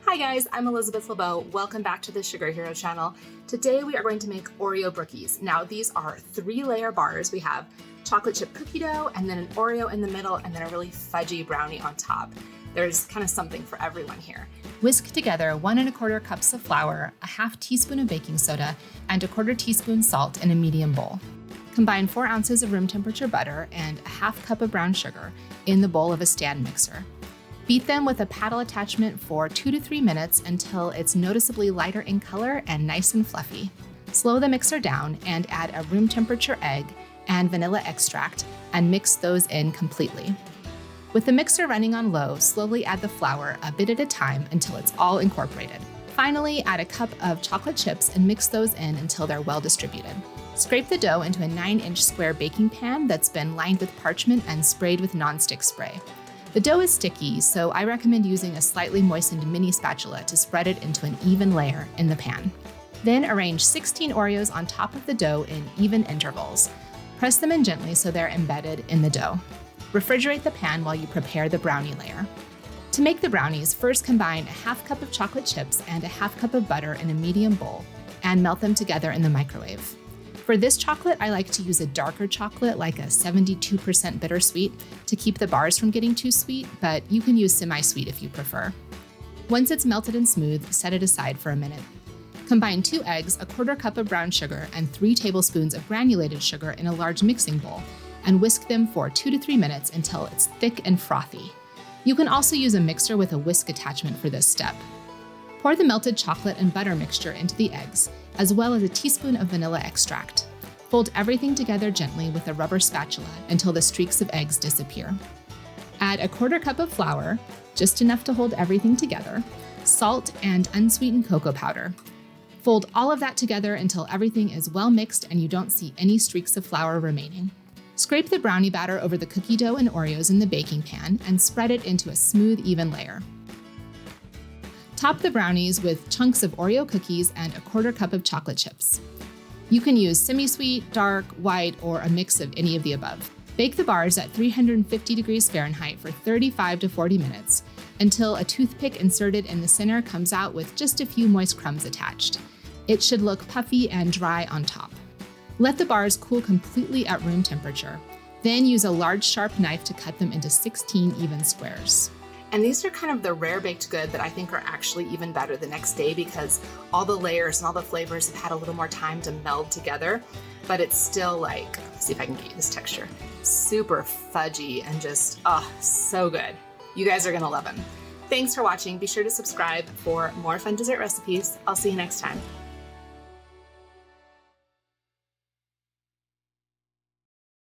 Hi guys, I'm Elizabeth LeBeau. Welcome back to the Sugar Hero channel. Today we are going to make Oreo Brookies. Now these are 3-layer bars. We have chocolate chip cookie dough and then an Oreo in the middle and then a really fudgy brownie on top. There's kind of something for everyone here. Whisk together 1 1/4 cups of flour, a half teaspoon of baking soda, and a 1/4 teaspoon salt in a medium bowl. Combine 4 ounces of room temperature butter and a half cup of brown sugar in the bowl of a stand mixer. Beat them with a paddle attachment for 2 to 3 minutes until it's noticeably lighter in color and nice and fluffy. Slow the mixer down and add a room temperature egg and vanilla extract and mix those in completely. With the mixer running on low, slowly add the flour a bit at a time until it's all incorporated. Finally, add a cup of chocolate chips and mix those in until they're well distributed. Scrape the dough into a 9-inch square baking pan that's been lined with parchment and sprayed with nonstick spray. The dough is sticky, so I recommend using a slightly moistened mini spatula to spread it into an even layer in the pan. Then arrange 16 Oreos on top of the dough in even intervals. Press them in gently so they're embedded in the dough. Refrigerate the pan while you prepare the brownie layer. To make the brownies, first combine a half cup of chocolate chips and a half cup of butter in a medium bowl and melt them together in the microwave. For this chocolate, I like to use a darker chocolate, like a 72% bittersweet, to keep the bars from getting too sweet, but you can use semi-sweet if you prefer. Once it's melted and smooth, set it aside for a minute. Combine 2 eggs, a 1/4 cup of brown sugar, and 3 tablespoons of granulated sugar in a large mixing bowl, and whisk them for 2 to 3 minutes until it's thick and frothy. You can also use a mixer with a whisk attachment for this step. Pour the melted chocolate and butter mixture into the eggs, as well as a teaspoon of vanilla extract. Fold everything together gently with a rubber spatula until the streaks of eggs disappear. Add a 1/4 cup of flour, just enough to hold everything together, salt, and unsweetened cocoa powder. Fold all of that together until everything is well mixed and you don't see any streaks of flour remaining. Scrape the brownie batter over the cookie dough and Oreos in the baking pan and spread it into a smooth, even layer. Top the brownies with chunks of Oreo cookies and a 1/4 cup of chocolate chips. You can use semi-sweet, dark, white, or a mix of any of the above. Bake the bars at 350 degrees Fahrenheit for 35 to 40 minutes until a toothpick inserted in the center comes out with just a few moist crumbs attached. It should look puffy and dry on top. Let the bars cool completely at room temperature. Then use a large sharp knife to cut them into 16 even squares. And these are kind of the rare baked good that I think are actually even better the next day because all the layers and all the flavors have had a little more time to meld together, but it's still like, let's see if I can get you this texture, super fudgy and just, so good. You guys are gonna love them. Thanks for watching. Be sure to subscribe for more fun dessert recipes. I'll see you next time.